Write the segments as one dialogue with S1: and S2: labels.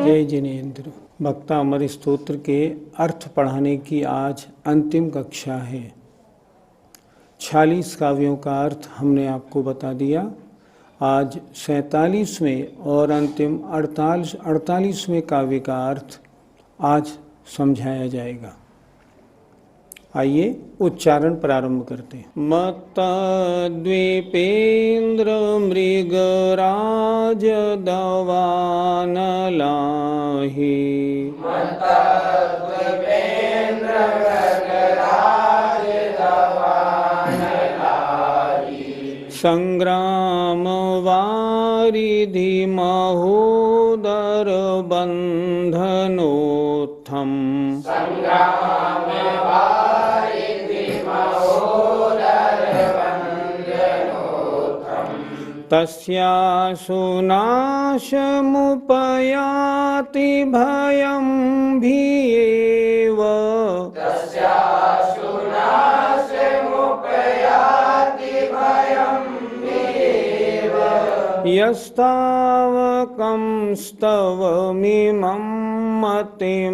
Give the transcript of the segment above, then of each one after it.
S1: जय जिनेन्द्र। भक्ता अमर स्तोत्र के अर्थ पढ़ाने की आज अंतिम कक्षा है। 46 काव्यों का अर्थ हमने आपको बता दिया। आज 47वें और अंतिम 48वें काव्य का अर्थ आज समझाया जाएगा। आइए उच्चारण प्रारंभ करते हैं। मत्त द्वीपेन्द्र मृगराज दवानलाहि, संग्राम वारिधि महोदर बंधनोत्थम, तस्यासु नाशमुपयाति भयं भीयेव, यस्तावकं स्तवमिमं मतिमानधीते,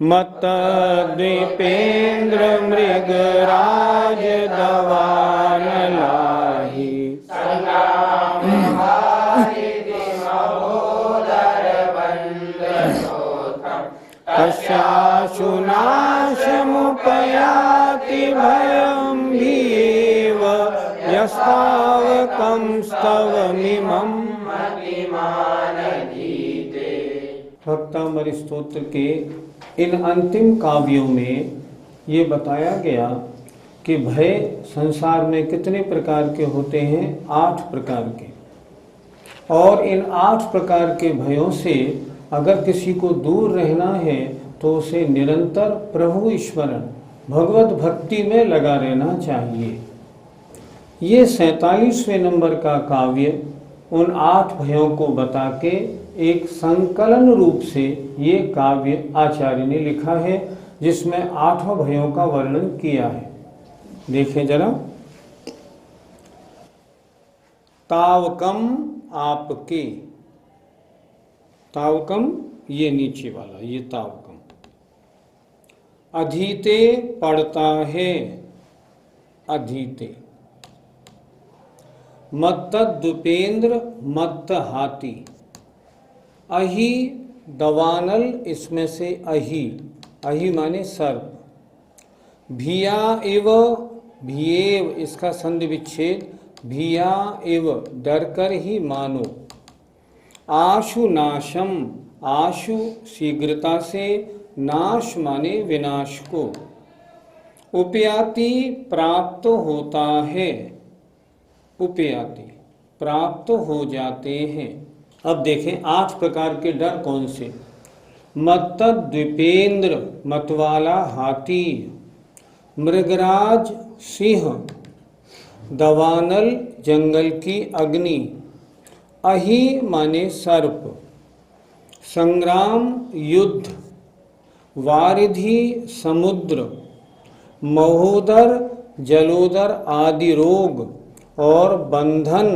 S1: मत्त द्वीपेन्द्र मृगराज दवानलाहि, तस्यासु नाशमुपयाति भयं भीयेव, यस्तावकं स्तवमिमं मतिमानधीते। भक्तामर स्तोत्र के इन अंतिम काव्यों में ये बताया गया कि भय संसार में कितने प्रकार के होते हैं। 8 प्रकार के। और इन 8 प्रकार के भयों से अगर किसी को दूर रहना है तो उसे निरंतर प्रभु स्मरण भगवत भक्ति में लगा रहना चाहिए। ये 47वें नंबर का काव्य उन 8 भयों को बता के एक संकलन रूप से ये काव्य आचार्य ने लिखा है, जिसमें 8 भयों का वर्णन किया है। देखें जरा। तावकम आपके, तावकम ये नीचे वाला, ये तावकम। अधीते पढ़ता है, अधीते। मत्त द्वीपेन्द्र, मत्त हाथी। अहि दवानल, इसमें से अहि, अहि माने सर्प। भिया एव, भिएव इसका संधि विच्छेद, भिया एव डरकर ही मानो। आशु नाशम, आशु शीघ्रता से, नाश माने विनाश को। उपयाति प्राप्त होता है, उपयाति प्राप्त हो जाते हैं। अब देखें 8 प्रकार के डर कौन से। मत्त द्वीपेन्द्र, मतवाला हाथी। मृगराज सिंह। दवानल जंगल की अग्नि। अहि माने सर्प। संग्राम युद्ध। वारिधि समुद्र। महोदर जलोदर आदि रोग। और बंधन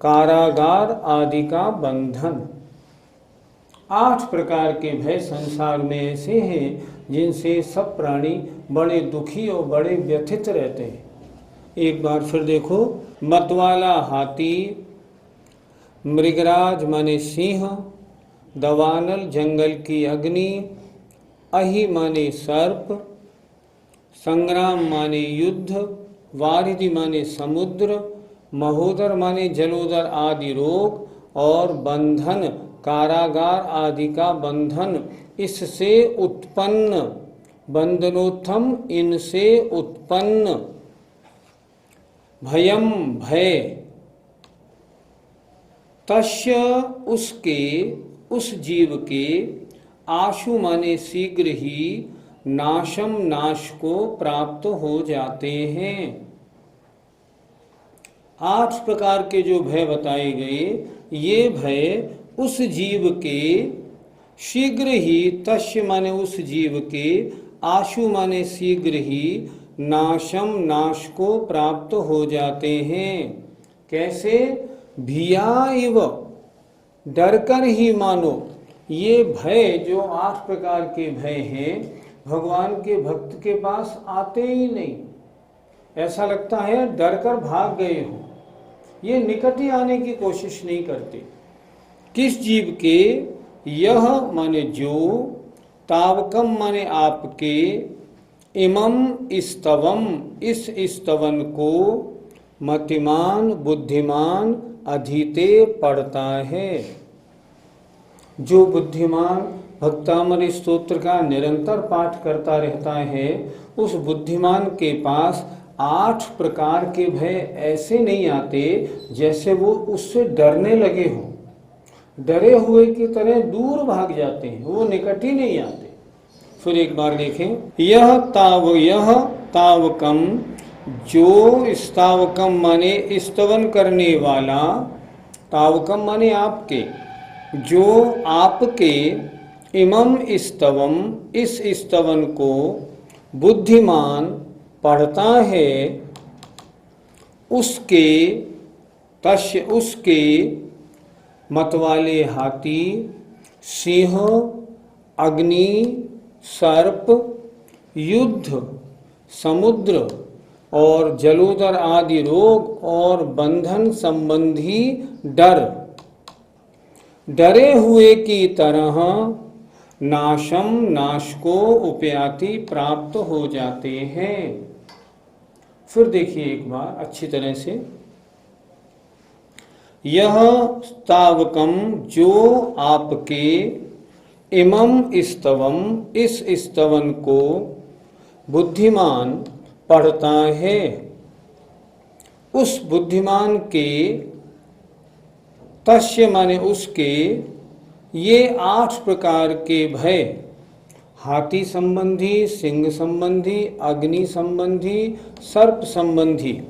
S1: कारागार आदि का बंधन। 8 प्रकार के भय संसार में ऐसे हैं जिनसे सब प्राणी बड़े दुखी और बड़े व्यथित रहते हैं। एक बार फिर देखो। मतवाला हाथी। मृगराज माने सिंह। दवानल जंगल की अग्नि। अहि माने सर्प। संग्राम माने युद्ध। वारिधि माने समुद्र। महोदर माने जलोदर आदि रोग। और बंधन कारागार आदि का बंधन। इससे उत्पन्न, बंधनोत्थम इनसे उत्पन्न, भयम भय, तस्य उसके, उस जीव के, आशु माने शीघ्र ही, नाशम नाश को प्राप्त हो जाते हैं। 8 प्रकार के जो भय बताए गए, ये भय उस जीव के शीघ्र ही, तस्य माने उस जीव के, आशु माने शीघ्र ही, नाशम नाश को प्राप्त हो जाते हैं। कैसे? भिया इव, डरकर ही मानो। ये भय जो 8 प्रकार के भय हैं, भगवान के भक्त के पास आते ही नहीं। ऐसा लगता है डरकर भाग गए हो। ये निकट ही आने की कोशिश नहीं करते। किस जीव के? यह माने जो, तावकम माने आपके, इमम स्तवम इस स्तवन को, मतिमान बुद्धिमान अधीते पढ़ता है। जो बुद्धिमान भक्तामर स्तोत्र का निरंतर पाठ करता रहता है, उस बुद्धिमान के पास 8 प्रकार के भय ऐसे नहीं आते जैसे वो उससे डरने लगे हो। डरे हुए की तरह दूर भाग जाते हैं, वो निकट ही नहीं आते। फिर एक बार देखें, यह तावकम, जो स्तावकम माने स्तवन करने वाला, तावकम माने आपके, जो आपके, इमम स्तवम इस स्तवन को, बुद्धिमान पढ़ता है, उसके, तस्य उसके, मतवाले हाथी, सिंह, अग्नि, सर्प, युद्ध, समुद्र और जलोदर आदि रोग और बंधन संबंधी डर, डरे हुए की तरह नाशम नाश को उपयाति प्राप्त हो जाते हैं। फिर देखिए एक बार अच्छी तरह से, यह तावकम जो आपके, इमम स्तवम इस स्तवन को, बुद्धिमान पढ़ता है, उस बुद्धिमान के, तस्य माने उसके, ये 8 प्रकार के भय, हाथी संबंधी, सिंह संबंधी, अग्नि संबंधी, सर्प संबंधी,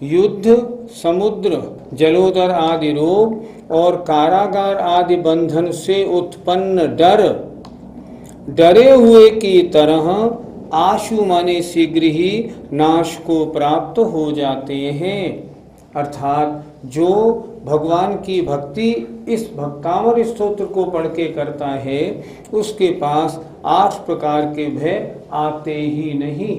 S1: युद्ध, समुद्र, जलोदर आदि रोग और कारागार आदि बंधन से उत्पन्न डर, डरे हुए की तरह आशु माने शीघ्र ही नाश को प्राप्त हो जाते हैं। अर्थात जो भगवान की भक्ति इस भक्तामर स्तोत्र को पढ़ के करता है, उसके पास 8 प्रकार के भय आते ही नहीं।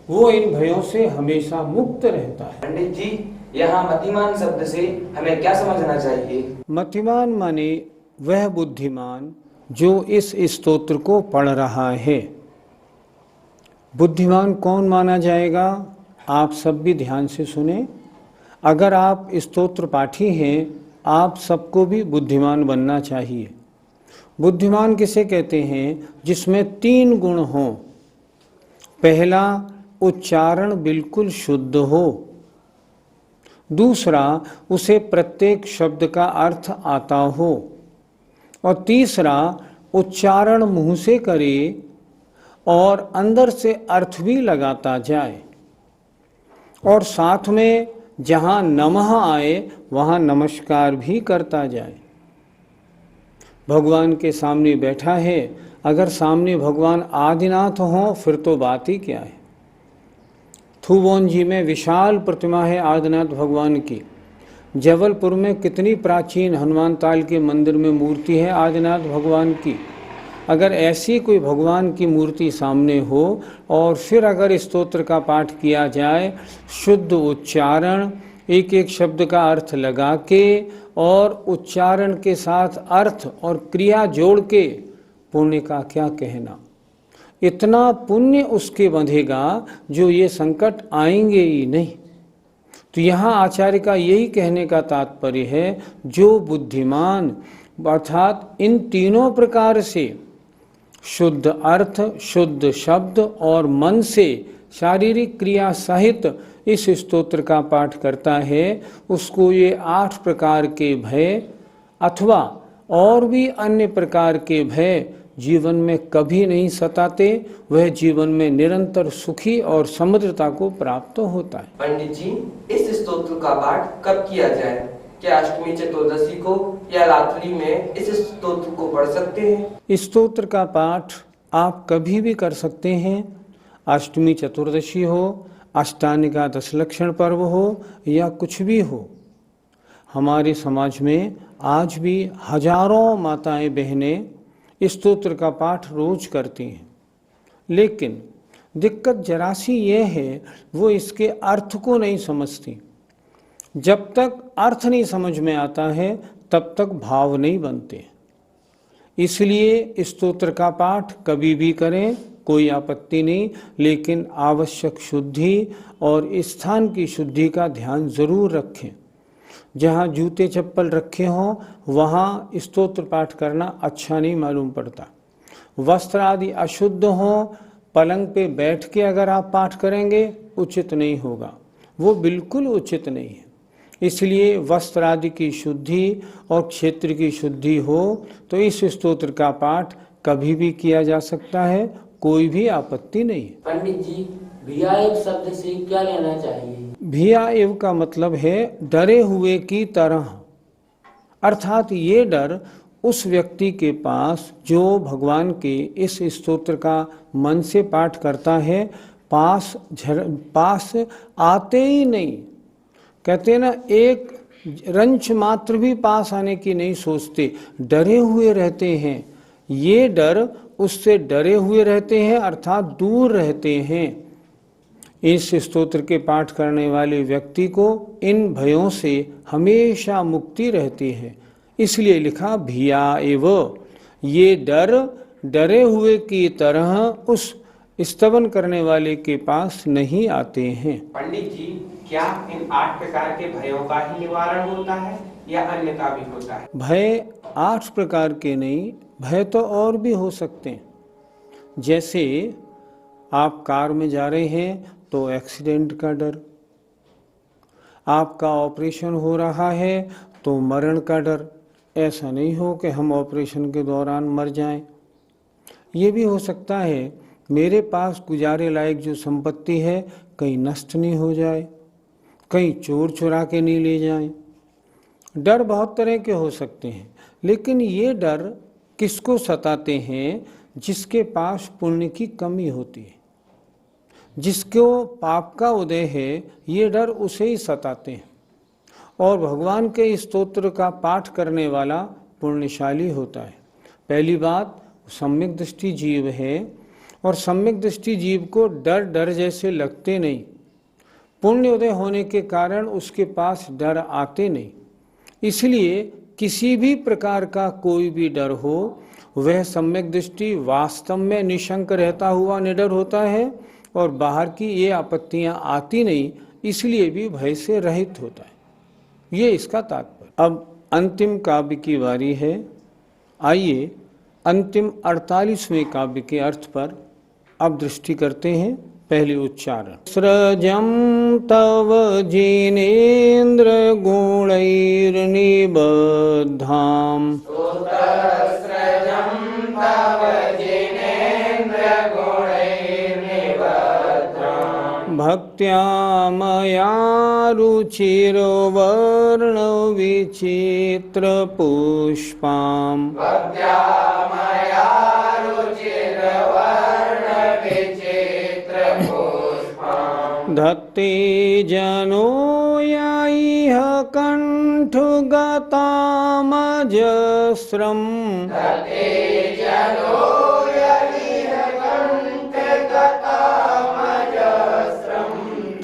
S1: वो इन भयों से हमेशा मुक्त रहता है।
S2: पंडित जी, यहाँ मतिमान शब्द से हमें क्या समझना चाहिए?
S1: मतिमान माने वह बुद्धिमान जो इस स्तोत्र को पढ़ रहा है। बुद्धिमान कौन माना जाएगा? आप सब भी ध्यान से सुने। अगर आप स्तोत्र पाठी हैं, आप सबको भी बुद्धिमान बनना चाहिए। बुद्धिमान किसे कहते हैं? जिसमें 3 गुण हों। पहला, उच्चारण बिल्कुल शुद्ध हो। दूसरा, उसे प्रत्येक शब्द का अर्थ आता हो। और तीसरा, उच्चारण मुंह से करे और अंदर से अर्थ भी लगाता जाए। और साथ में जहाँ नमः आए वहाँ नमस्कार भी करता जाए। भगवान के सामने बैठा है, अगर सामने भगवान आदिनाथ हों फिर तो बात ही क्या है। थुबोंजी में विशाल प्रतिमा है आदिनाथ भगवान की। जबलपुर में कितनी प्राचीन हनुमान ताल के मंदिर में मूर्ति है आदिनाथ भगवान की। अगर ऐसी कोई भगवान की मूर्ति सामने हो और फिर अगर स्तोत्र का पाठ किया जाए, शुद्ध उच्चारण, एक एक शब्द का अर्थ लगा के और उच्चारण के साथ अर्थ और क्रिया जोड़ के, पुण्य का क्या कहना। इतना पुण्य उसके बंधेगा जो ये संकट आएंगे ही नहीं। तो यहाँ आचार्य का यही कहने का तात्पर्य है, जो बुद्धिमान अर्थात इन तीनों प्रकार से शुद्ध अर्थ, शुद्ध शब्द और मन से शारीरिक क्रिया सहित इस स्तोत्र का पाठ करता है, उसको ये 8 प्रकार के भय अथवा और भी अन्य प्रकार के भय जीवन में कभी नहीं सताते। वह जीवन में निरंतर सुखी और समृद्धता को प्राप्त होता है।
S2: पंडित जी, इस स्तोत्र का पाठ कब किया जाए? क्या अष्टमी चतुर्दशी को या रात्रि में इस स्तोत्र को पढ़ सकते हैं?
S1: इस स्तोत्र का पाठ आप कभी भी कर सकते हैं। अष्टमी चतुर्दशी हो, अष्टानिका 10 लक्षण पर्व हो या कुछ भी हो। हमारे समाज में आज भी हजारों माताएं बहनें इस स्तोत्र का पाठ रोज करती हैं, लेकिन दिक्कत जरा सी ये है, वो इसके अर्थ को नहीं समझती। जब तक अर्थ नहीं समझ में आता है तब तक भाव नहीं बनते। इसलिए इस स्तोत्र का पाठ कभी भी करें, कोई आपत्ति नहीं, लेकिन आवश्यक शुद्धि और स्थान की शुद्धि का ध्यान जरूर रखें। जहाँ जूते चप्पल रखे हों वहाँ स्तोत्र पाठ करना अच्छा नहीं मालूम पड़ता। वस्त्र आदि अशुद्ध हों, पलंग पे बैठ के अगर आप पाठ करेंगे उचित नहीं होगा, वो बिल्कुल उचित नहीं है। इसलिए वस्त्र आदि की शुद्धि और क्षेत्र की शुद्धि हो तो इस स्तोत्र का पाठ कभी भी किया जा सकता है, कोई भी आपत्ति नहीं है।
S3: पंडित जी, भियाएव शब्द से क्या लेना चाहिए?
S1: भियाएव का मतलब है डरे हुए की तरह, अर्थात ये डर उस व्यक्ति के पास जो भगवान के इस स्तोत्र का मन से पाठ करता है, पास आते ही नहीं। कहते ना, एक रंच मात्र भी पास आने की नहीं सोचते, डरे हुए रहते हैं। ये डर उससे डरे हुए रहते हैं, अर्थात दूर रहते हैं। इस स्तोत्र के पाठ करने वाले व्यक्ति को इन भयों से हमेशा मुक्ति रहती है। इसलिए लिखा भिया एव, ये डर डरे हुए की तरह उस स्तवन करने वाले के पास नहीं आते हैं।
S4: पंडित जी, क्या इन 8 प्रकार के भयों का ही निवारण होता है या अन्य का भी होता है?
S1: भय 8 प्रकार के नहीं, भय तो और भी हो सकते हैं। जैसे आप कार में जा रहे हैं तो एक्सीडेंट का डर, आपका ऑपरेशन हो रहा है तो मरण का डर। ऐसा नहीं हो कि हम ऑपरेशन के दौरान मर जाएं। ये भी हो सकता है मेरे पास गुजारे लायक जो संपत्ति है कहीं नष्ट नहीं हो जाए, कहीं चोर चुरा के नहीं ले जाएं। डर बहुत तरह के हो सकते हैं, लेकिन ये डर किसको सताते हैं? जिसके पास पुण्य की कमी होती है, जिसको पाप का उदय है, ये डर उसे ही सताते हैं। और भगवान के स्तोत्र का पाठ करने वाला पुण्यशाली होता है। पहली बात, सम्यक दृष्टि जीव है, और सम्यक दृष्टि जीव को डर डर जैसे लगते नहीं। पुण्य उदय होने के कारण उसके पास डर आते नहीं। इसलिए किसी भी प्रकार का कोई भी डर हो, वह सम्यक दृष्टि वास्तव में निशंक रहता हुआ निडर होता है और बाहर की ये आपत्तियां आती नहीं, इसलिए भी भय से रहित होता है। ये इसका तात्पर्य। अब अंतिम काव्य की बारी है। आइए अंतिम 48वें काव्य के अर्थ पर अब दृष्टि करते हैं। पहले उच्चारण। सृजं तव जिनेन्द्र गुणैर्निबद्धाम् भक्त्या मया रुचिर्वर्ण विचित्र पुष्पाम् धत्ते जनो याइह कंठगतामजस्रम्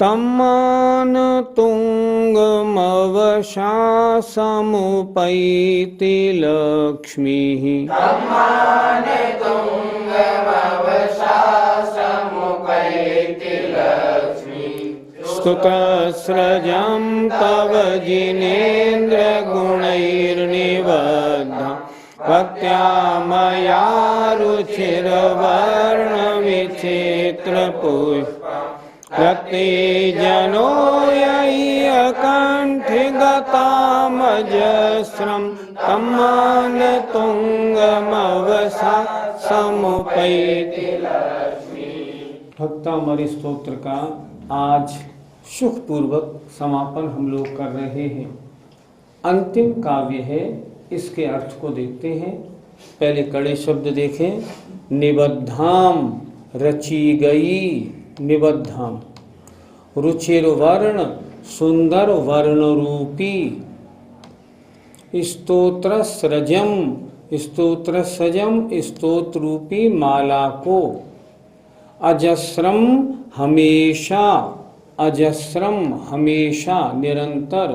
S1: तम्मान तुंगमवशासमुपैति लक्ष्मीः स्तुतस्रजं तव जिनेन्द्र गुणैर्निबद्धम् भक्त्या मया रुचिर्वर्ण विचित्र पुष्प रक्ति जनो यकण्ठगतामजस्रं तम्मान तुंगमवसा समुपैति लक्ष्मी। भक्तामर स्तोत्र का आज सुखपूर्वक समापन हम लोग कर रहे हैं। अंतिम काव्य है, इसके अर्थ को देखते हैं। पहले कड़े शब्द देखें। निबद्धाम रची गई, निबद्धाम। रुचिर वर्ण सुंदर वर्ण रूपी। स्तोत्र सृजम, स्तोत्र सजम स्तोत्र रूपी माला को। अजस्रम हमेशा, अजस्रम हमेशा निरंतर।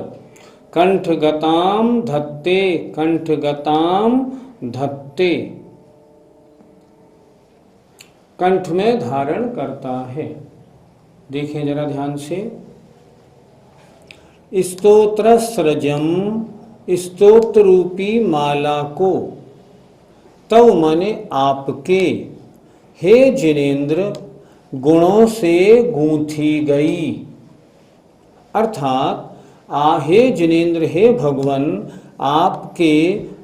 S1: कंठगताम धत्ते, कंठगताम धत्ते कंठ में धारण करता है। देखें जरा ध्यान से। स्तोत्र सृजम स्तोत्र रूपी माला को। तव माने आपके, हे जिनेन्द्र गुणों से गूंथी गई। अर्थात हे जिनेन्द्र, हे भगवान, आपके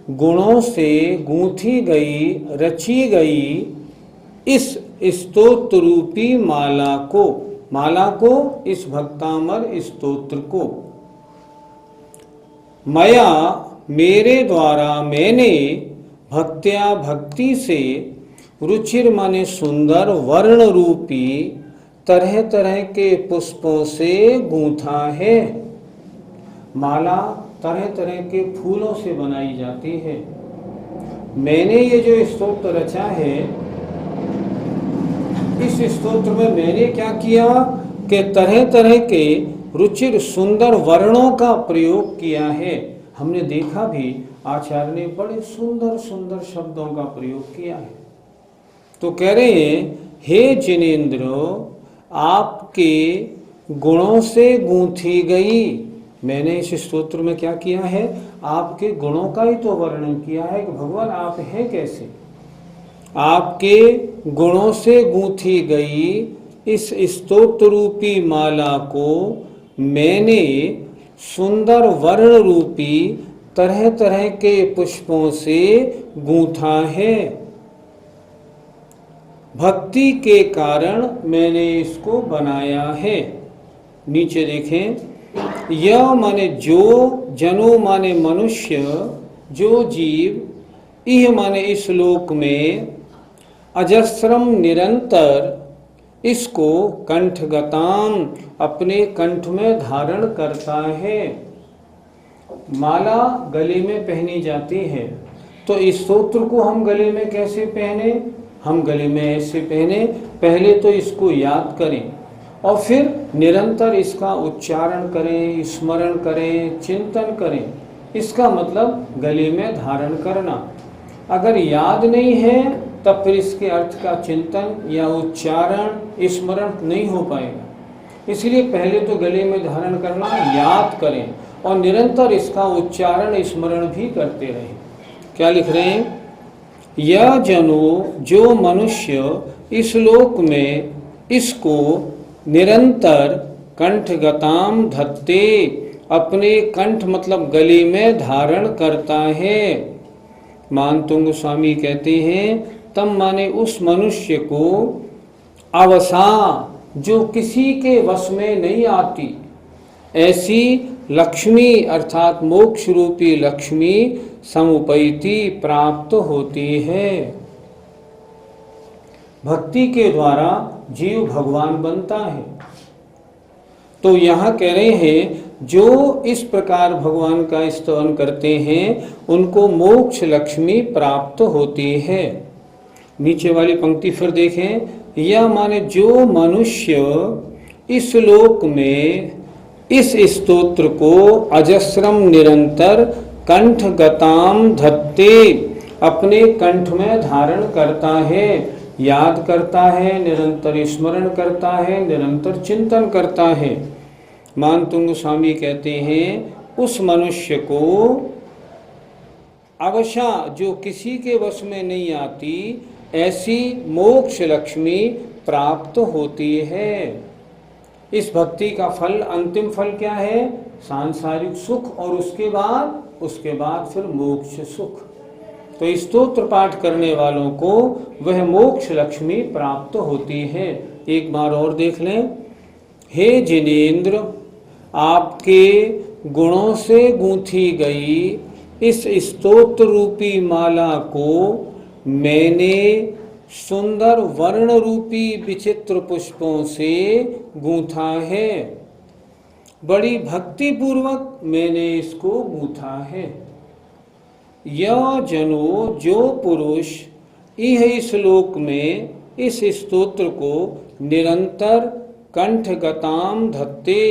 S1: गुणों से गूंथी गई, रची गई इस स्तोत्र रूपी माला को। माला को, इस भक्तामर स्तोत्र को। मया मेरे द्वारा, मैंने भक्त्या भक्ति से, रुचिर माने सुंदर, वर्ण रूपी तरह तरह के पुष्पों से गूंथा है। माला तरह तरह के फूलों से बनाई जाती है। मैंने ये जो स्तोत्र रचा है, इस स्तोत्र में मैंने क्या किया कि तरह तरह के रुचिर सुंदर वर्णों का प्रयोग किया है। हमने देखा भी, आचार्य ने बड़े सुंदर सुंदर शब्दों का प्रयोग किया है। तो कह रहे हैं, हे जिनेन्द्र आपके गुणों से गूंथी गई। मैंने इस स्तोत्र में क्या किया है, आपके गुणों का ही तो वर्णन किया है कि भगवान आप हैं कैसे। आपके गुणों से गूंथी गई इस स्तोत्र रूपी माला को मैंने सुंदर वर्ण रूपी तरह तरह के पुष्पों से गूंथा है। भक्ति के कारण मैंने इसको बनाया है। नीचे देखें। यह माने जो, जनो माने मनुष्य, जो जीव, इह माने इस लोक में, अजस्रम निरंतर, इसको कंठगताम अपने कंठ में धारण करता है। माला गले में पहनी जाती है, तो इस स्तोत्र को हम गले में कैसे पहने? हम गले में ऐसे पहने। पहले तो इसको याद करें और फिर निरंतर इसका उच्चारण करें, स्मरण करें, चिंतन करें। इसका मतलब गले में धारण करना। अगर याद नहीं है तब फिर इसके अर्थ का चिंतन या उच्चारण, स्मरण नहीं हो पाएगा। इसलिए पहले तो गले में धारण करना याद करें और निरंतर इसका उच्चारण, स्मरण भी करते रहें। क्या लिख रहे हैं? यह जनो, जो मनुष्य इस लोक में इसको निरंतर कंठगताम धत्ते, अपने कंठ मतलब गले में धारण करता है। मानतुंग स्वामी कहते हैं, तम माने उस मनुष्य को, अवसा जो किसी के वश में नहीं आती, ऐसी लक्ष्मी अर्थात मोक्ष रूपी लक्ष्मी समुपैति प्राप्त होती है। भक्ति के द्वारा जीव भगवान बनता है। तो यहाँ कह रहे हैं, जो इस प्रकार भगवान का स्तवन करते हैं उनको मोक्ष लक्ष्मी प्राप्त होती है। नीचे वाली पंक्ति फिर देखें। यह माने जो मनुष्य इस लोक में इस स्तोत्र को अजस्रम निरंतर कंठगताम धत्ते, अपने कंठ में धारण करता है, याद करता है, निरंतर स्मरण करता है, निरंतर चिंतन करता है। मानतुंग स्वामी कहते हैं, उस मनुष्य को अवशा जो किसी के वश में नहीं आती, ऐसी मोक्ष लक्ष्मी प्राप्त होती है। इस भक्ति का फल, अंतिम फल क्या है? सांसारिक सुख, और उसके बाद फिर मोक्ष सुख। तो स्तोत्र पाठ करने वालों को वह मोक्ष लक्ष्मी प्राप्त होती है। एक बार और देख लें। हे जिनेंद्र, आपके गुणों से गूंथी गई इस स्तोत्र रूपी माला को मैंने सुंदर वर्ण रूपी विचित्र पुष्पों से गूंथा है। बड़ी भक्ति पूर्वक मैंने इसको गूंथा है। यह जनो, जो पुरुष इह श्लोक में इस स्तोत्र को निरंतर कंठगताम धत्ते,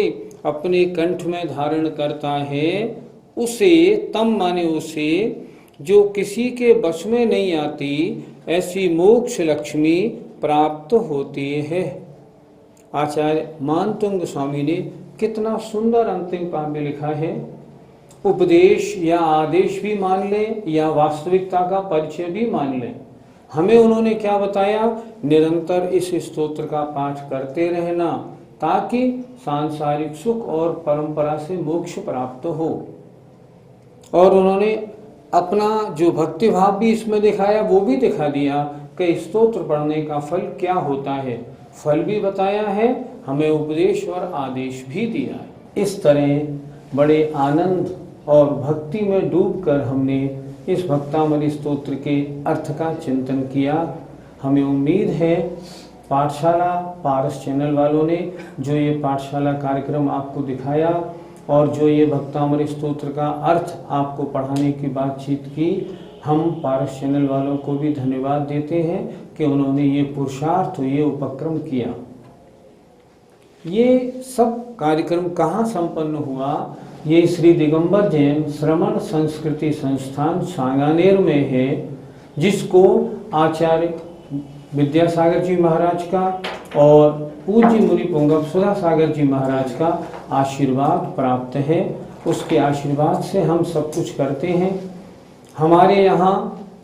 S1: अपने कंठ में धारण करता है, उसे, तम माने उसे, जो किसी के वश में नहीं आती, ऐसी मोक्ष लक्ष्मी प्राप्त होती है। आचार्य मानतुंग स्वामी ने कितना सुंदर अंतिम काव्य लिखा है। उपदेश या आदेश भी मान लें या वास्तविकता का परिचय भी मान लें। हमें उन्होंने क्या बताया? निरंतर इस स्तोत्र का पाठ करते रहना, ताकि सांसारिक सुख और परंपरा से मोक्ष प्राप्त हो। और उन्होंने अपना जो भक्ति भाव भी इसमें दिखाया, वो भी दिखा दिया कि स्तोत्र पढ़ने का फल क्या होता है। फल भी बताया है, हमें उपदेश और आदेश भी दिया है। इस तरह बड़े आनंद और भक्ति में डूबकर हमने इस भक्तामृत स्तोत्र के अर्थ का चिंतन किया। हमें उम्मीद है पाठशाला पारस चैनल वालों ने जो ये पाठशाला कार्यक्रम आपको दिखाया और जो ये भक्तामृत स्तोत्र का अर्थ आपको पढ़ाने की बातचीत की, हम पारस चैनल वालों को भी धन्यवाद देते हैं कि उन्होंने ये पुरुषार्थ, ये उपक्रम किया। ये सब कार्यक्रम कहाँ संपन्न हुआ? ये श्री दिगंबर जैन श्रमण संस्कृति संस्थान सांगानेर में है, जिसको आचार्य विद्यासागर जी महाराज का और पूज्य मुनि पुंगव सुधा सागर जी महाराज का आशीर्वाद प्राप्त है। उसके आशीर्वाद से हम सब कुछ करते हैं। हमारे यहाँ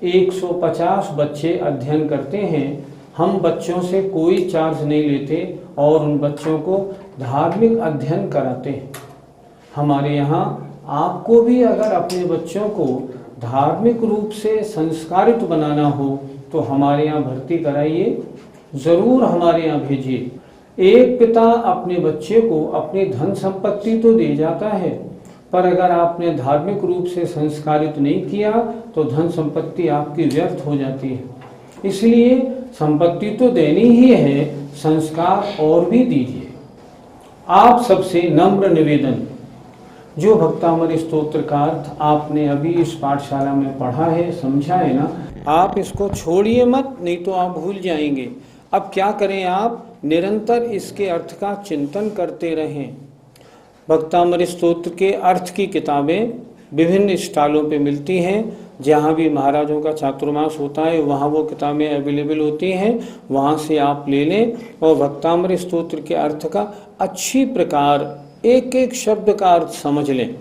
S1: 150 बच्चे अध्ययन करते हैं। हम बच्चों से कोई चार्ज नहीं लेते और उन बच्चों को धार्मिक अध्ययन कराते हैं। हमारे यहाँ आपको भी अगर अपने बच्चों को धार्मिक रूप से संस्कारित बनाना हो तो हमारे यहाँ भर्ती कराइए, ज़रूर हमारे यहाँ भेजिए। एक पिता अपने बच्चे को अपनी धन संपत्ति तो दे जाता है, पर अगर आपने धार्मिक रूप से संस्कारित नहीं किया तो धन संपत्ति आपकी व्यर्थ हो जाती है। इसलिए संपत्ति तो देनी ही है, संस्कार और भी दीजिए। आप सबसे नम्र निवेदन, जो भक्तामृत स्तोत्र का अर्थ आपने अभी इस पाठशाला में पढ़ा है, समझा है ना, आप इसको छोड़िए मत, नहीं तो आप भूल जाएंगे। अब क्या करें? आप निरंतर इसके अर्थ का चिंतन करते रहें। भक्तामृत स्तोत्र के अर्थ की किताबें विभिन्न स्टॉलों पे मिलती हैं। जहाँ भी महाराजों का चातुर्मास होता है वहाँ वो किताबें अवेलेबल होती हैं, वहाँ से आप ले लें और भक्तामृत स्तोत्र के अर्थ का अच्छी प्रकार एक एक शब्द का अर्थ समझ लें।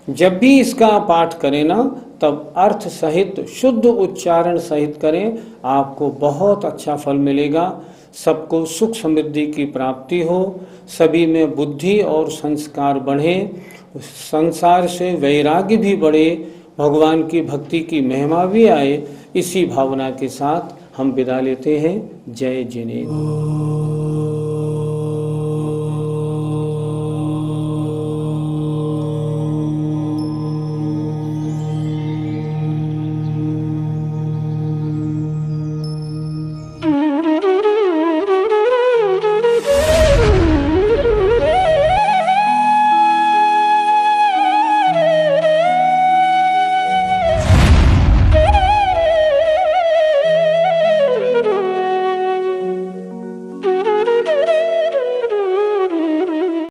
S1: जब भी इसका पाठ करें ना, तब अर्थ सहित शुद्ध उच्चारण सहित करें, आपको बहुत अच्छा फल मिलेगा। सबको सुख समृद्धि की प्राप्ति हो, सभी में बुद्धि और संस्कार बढ़े, संसार से वैराग्य भी बढ़े, भगवान की भक्ति की महिमा भी आए। इसी भावना के साथ हम विदा लेते हैं। जय जिनेंद्र।